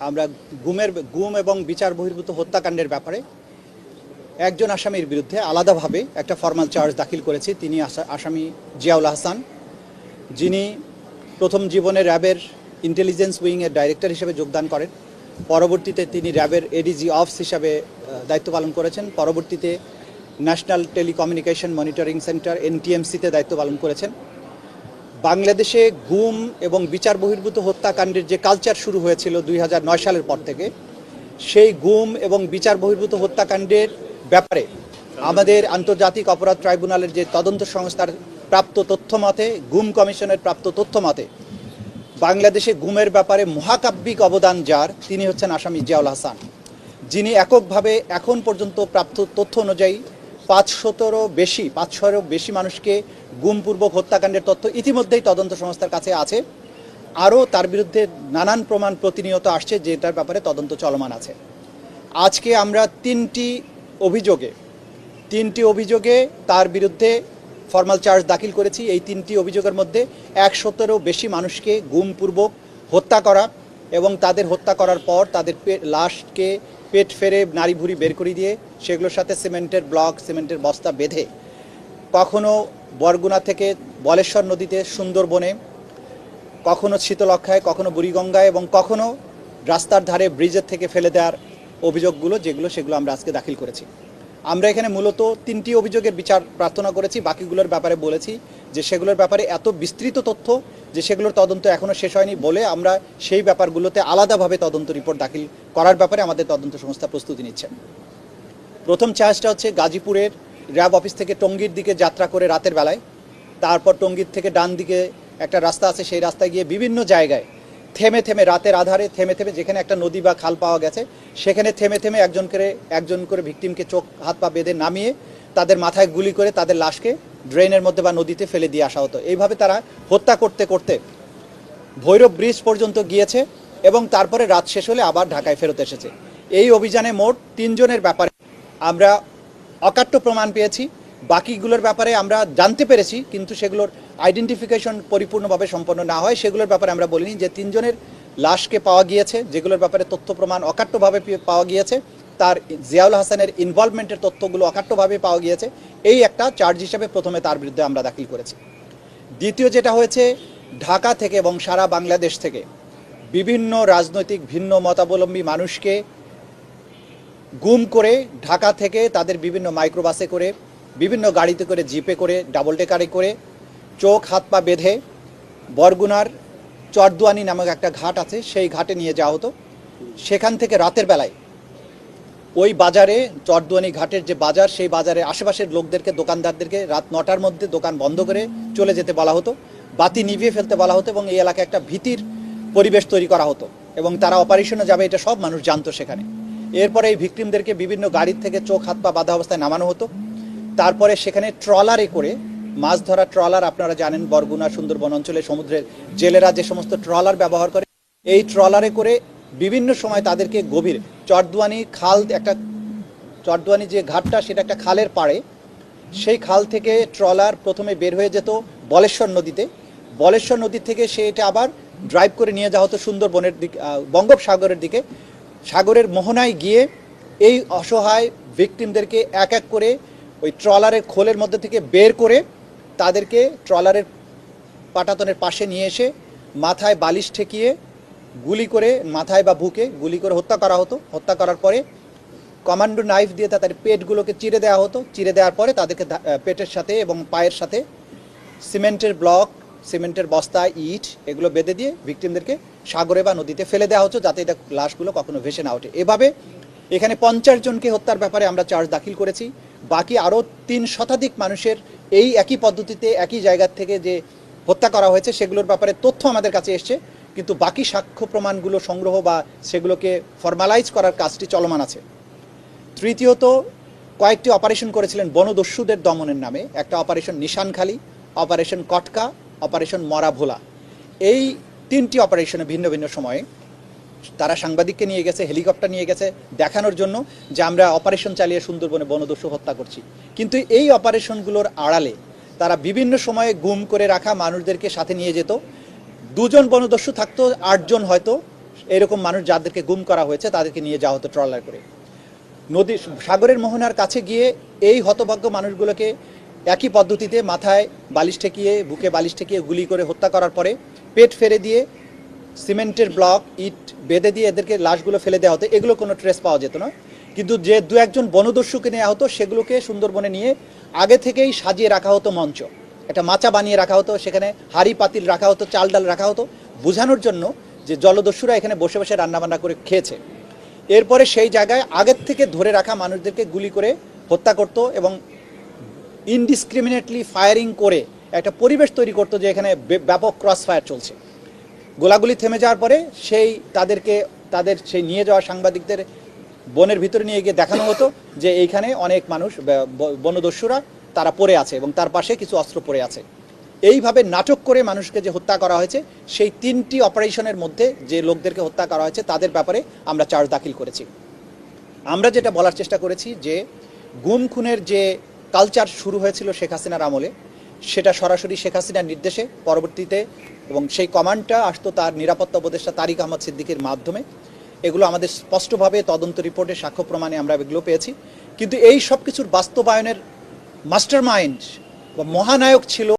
আমরা গুম এবং বিচার বহির্ভূত হত্যাকাণ্ডের ব্যাপারে একজন আসামির বিরুদ্ধে আলাদাভাবে একটা ফর্মাল চার্জ দাখিল করেছি। তিনি আসামি জিয়াউল হাসান, যিনি প্রথম জীবনে র্যাবের ইন্টেলিজেন্স উইংয়ের ডাইরেক্টর হিসেবে যোগদান করেন। পরবর্তীতে তিনি র্যাবের এডিজি অফিস হিসাবে দায়িত্ব পালন করেছেন। পরবর্তীতে ন্যাশনাল টেলিকমিউনিকেশন মনিটরিং সেন্টার NTMC-তে দায়িত্ব পালন করেছেন। বাংলাদেশে গুম এবং বিচার বহির্ভূত হত্যাকাণ্ডের যে কালচার শুরু হয়েছিল 2009 সালের পর থেকে, সেই গুম এবং বিচার বহির্ভূত হত্যাকাণ্ডের ব্যাপারে আমাদের আন্তর্জাতিক অপরাধ ট্রাইব্যুনালের যে তদন্ত সংস্থার প্রাপ্ত তথ্য মতে, গুম কমিশনের প্রাপ্ত তথ্য মতে, বাংলাদেশে গুমের ব্যাপারে মহাকাব্যিক অবদান যার, তিনি হচ্ছেন আসামি জিয়াউল হাসান, যিনি এককভাবে এখন পর্যন্ত প্রাপ্ত তথ্য অনুযায়ী 500-এরও বেশি মানুষকে গুমপূর্বক হত্যাকাণ্ডের তথ্য ইতিমধ্যেই তদন্ত সংস্থার কাছে আছে। আরও তার বিরুদ্ধে নানান প্রমাণ প্রতিনিয়ত আসছে, যেটার ব্যাপারে তদন্ত চলমান আছে। আজকে আমরা তিনটি অভিযোগে তার বিরুদ্ধে ফর্মাল চার্জ দাখিল করেছি। এই তিনটি অভিযোগের মধ্যে 100-এরও বেশি মানুষকে গুমপূর্বক হত্যা করা এবং তাদের হত্যা করার পর তাদের লাশকে পেট ফেরে নাড়ি ভুঁড়ি বের করে দিয়ে সেগুলোর সাথে সিমেন্টের ব্লক, সিমেন্টের বস্তা বেঁধে কখনো বরগুনা থেকে বলেশ্বর নদীতে সুন্দরবনে, কখনো শীতলক্ষায়, কখনো বুড়িগঙ্গায় এবং কখনো রাস্তার ধারে ব্রিজের থেকে ফেলে দেওয়ার অভিযোগগুলো সেগুলো আমরা আজকে দাখিল করেছি। আমরা এখানে মূলত তিনটি অভিযোগের বিচার প্রার্থনা করেছি। বাকিগুলোর ব্যাপারে বলেছি যে সেগুলোর ব্যাপারে এত বিস্তৃত তথ্য যে সেগুলোর তদন্ত এখনও শেষ হয়নি বলে আমরা সেই ব্যাপারগুলোতে আলাদাভাবে তদন্ত রিপোর্ট দাখিল করার ব্যাপারে আমাদের তদন্ত সংস্থা প্রস্তুতি নিচ্ছে। প্রথম চার্জটা হচ্ছে গাজীপুরের র্যাব অফিস থেকে টঙ্গীর দিকে যাত্রা করে রাতের বেলায়, তারপর টঙ্গীর থেকে ডান দিকে একটা রাস্তা আছে, সেই রাস্তায় গিয়ে বিভিন্ন জায়গায় থেমে রাতের আধারে থেমে যেখানে একটা নদী বা খাল পাওয়া গেছে সেখানে থেমে একজন করে ভিকটিমকে চোখ হাত পা বেঁধে নামিয়ে তাদের মাথায় গুলি করে তাদের লাশকে ড্রেনের মধ্যে বা নদীতে ফেলে দিয়ে আসা হতো। এইভাবে তারা হত্যা করতে করতে ভৈরব ব্রিজ পর্যন্ত গিয়েছে এবং তারপরে রাত শেষ হলে আবার ঢাকায় ফেরত এসেছে। এই অভিযানে মোট 3 জনের ব্যাপারে আমরা অকাট্য প্রমাণ পেয়েছি। বাকিগুলোর ব্যাপারে আমরা জানতে পেরেছি, কিন্তু সেগুলোর আইডেন্টিফিকেশন পরিপূর্ণভাবে সম্পন্ন না হয় সেগুলোর ব্যাপারে আমরা বলিনি। যে 3 জনের লাশকে পাওয়া গিয়েছে, যেগুলোর ব্যাপারে তথ্য প্রমাণ অকাট্যভাবে পাওয়া গিয়েছে, তার জিয়াউল হাসানের ইনভলভমেন্টের তথ্যগুলো অকাট্যভাবে পাওয়া গিয়েছে, এই একটা চার্জ হিসেবে প্রথমে তার বিরুদ্ধে আমরা দাখিল করেছি। দ্বিতীয় যেটা হয়েছে, ঢাকা থেকে এবং সারা বাংলাদেশ থেকে বিভিন্ন রাজনৈতিক ভিন্ন মতাবলম্বী মানুষকে গুম করে ঢাকা থেকে তাদের বিভিন্ন মাইক্রোবাসে করে, বিভিন্ন গাড়িতে করে, জিপে করে, ডাবল ডেকারে করে চোখ হাত পা বেঁধে বরগুনার চরদুয়ানি নামক একটা ঘাট আছে, সেই ঘাটে নিয়ে যাওয়া হতো। সেখান থেকে রাতের বেলায় ওই বাজারে, চরদুয়ানি ঘাটের যে বাজার, সেই বাজারে আশেপাশের লোকদেরকে, দোকানদারদেরকে রাত 9টার মধ্যে দোকান বন্ধ করে চলে যেতে বলা হতো, বাতি নিভিয়ে ফেলতে বলা হতো এবং এই এলাকায় একটা ভীতির পরিবেশ তৈরি করা হতো এবং তারা অপারেশনে যাবে এটা সব মানুষ জানতো সেখানে। এরপরে এই ভিকটিমদেরকে বিভিন্ন গাড়ির থেকে চোখ হাত পা বাঁধা অবস্থায় নামানো হতো। তারপরে সেখানে ট্রলারে করে, মাছ ধরা ট্রলার, আপনারা জানেন বরগুনা সুন্দরবন অঞ্চলে সমুদ্রের জেলেরা যে সমস্ত ট্রলার ব্যবহার করে, এই ট্রলারে করে বিভিন্ন সময় তাদেরকে গভীর চরদুয়ানি চরদুয়ানি যে ঘাটটা সেটা একটা খালের পাড়ে, সেই খাল থেকে ট্রলার প্রথমে বের হয়ে যেত বলেশ্বর নদী থেকে সেটা আবার ড্রাইভ করে নিয়ে যাওয়া হতো সুন্দরবনের দিকে, বঙ্গোপসাগরের দিকে। সাগরের মোহনায় গিয়ে এই অসহায় ভিকটিমদেরকে এক এক করে ওই ট্রলারের খোলের মধ্যে থেকে বের করে তাদেরকে ট্রলারের পাটাতনের পাশে নিয়ে এসে মাথায় বালিশ ঠেকিয়ে গুলি করে, মাথায় বা বুকে গুলি করে হত্যা করা হতো। হত্যা করার পরে কমান্ডো নাইফ দিয়ে তাদের পেটগুলোকে চিরে দেওয়া হতো। চিরে দেওয়ার পরে তাদেরকে পেটের সাথে এবং পায়ের সাথে সিমেন্টের ব্লক, সিমেন্টের বস্তা, ইট এগুলো বেঁধে দিয়ে ভিকটিমদেরকে সাগরে বা নদীতে ফেলে দেওয়া হতো, যাতে এটা লাশগুলো কখনো ভেসে না ওঠে। এভাবে এখানে 50 জনকে হত্যার ব্যাপারে আমরা চার্জ দাখিল করেছি। বাকি আরও 3 শতাধিক মানুষের এই একই পদ্ধতিতে একই জায়গার থেকে যে হত্যা করা হয়েছে সেগুলোর ব্যাপারে তথ্য আমাদের কাছে এসছে, কিন্তু বাকি সাক্ষ্য প্রমাণগুলো সংগ্রহ বা সেগুলোকে ফর্মালাইজ করার কাজটি চলমান আছে। তৃতীয়ত, কয়েকটি অপারেশন করেছিলেন বনদস্যুদের দমনের নামে। একটা অপারেশন নিশানখালী, অপারেশন কটকা, অপারেশন মরাভোলা। এই 3টি অপারেশনে ভিন্ন ভিন্ন সময়ে তারা সাংবাদিককে নিয়ে গেছে, হেলিকপ্টার নিয়ে গেছে দেখানোর জন্য যে আমরা অপারেশন চালিয়ে সুন্দরবনে বনদস্যু হত্যা করছি। কিন্তু এই অপারেশনগুলোর আড়ালে তারা বিভিন্ন সময়ে গুম করে রাখা মানুষদেরকে সাথে নিয়ে যেত। 2 জন বনদস্যু থাকতো, 8 জন হয়তো এরকম মানুষ যাদেরকে গুম করা হয়েছে তাদেরকে নিয়ে যাওয়া হতো ট্রলার করে। নদী সাগরের মোহনার কাছে গিয়ে এই হতভাগ্য মানুষগুলোকে একই পদ্ধতিতে মাথায় বালিশ ঠেকিয়ে, বুকে বালিশ ঠেকিয়ে গুলি করে হত্যা করার পরে পেট ফেরে দিয়ে সিমেন্টের ব্লক ইট বেঁধে দিয়ে এদেরকে লাশগুলো ফেলে দেওয়া হতো। এগুলো কোনো ট্রেস পাওয়া যেত না, কিন্তু যে দু একজন বনদস্যুকে নেওয়া হতো সেগুলোকে সুন্দরবনে নিয়ে আগে থেকেই সাজিয়ে রাখা হতো মঞ্চ, একটা মাচা বানিয়ে রাখা হতো, সেখানে হাঁড়ি পাতিল রাখা হতো, চাল ডাল রাখা হতো বোঝানোর জন্য যে জলদস্যুরা এখানে বসে বসে রান্নাবান্না করে খেয়েছে। এরপরে সেই জায়গায় আগের থেকে ধরে রাখা মানুষদেরকে গুলি করে হত্যা করত এবং ইনডিসক্রিমিনেটলি ফায়ারিং করে একটা পরিবেশ তৈরি করতো যে এখানে ব্যাপক ক্রস ফায়ার চলছে। গোলাগুলি থেমে যাওয়ার পরে তাদের সেই নিয়ে যাওয়া সাংবাদিকদের বনের ভিতরে নিয়ে গিয়ে দেখানো হতো যে এইখানে অনেক মানুষ বনদস্যুরা তারা পড়ে আছে এবং তার পাশে কিছু অস্ত্র পড়ে আছে। এইভাবে নাটক করে মানুষকে যে হত্যা করা হয়েছে, সেই 3টি অপারেশনের মধ্যে যে লোকদেরকে হত্যা করা হয়েছে তাদের ব্যাপারে আমরা চার্জ দাখিল করেছি। আমরা যেটা বলার চেষ্টা করেছি যে গুম খুনের যে কালচার শুরু হয়েছিল শেখ হাসিনার আমলে, সেটা সরাসরি শেখ হাসিনার নির্দেশে পরবর্তীতে, এবং সেই কমান্ডটা আসতো তার নিরাপত্তা উপদেষ্টা তারিক আহমদ সিদ্দিকীর মাধ্যমে। এগুলো আমাদের স্পষ্টভাবে তদন্ত রিপোর্টে সাক্ষ্য প্রমাণে আমরা এগুলো পেয়েছি। কিন্তু এই সব কিছুর বাস্তবায়নের মাস্টার মাইন্ড বা মহানায়ক ছিল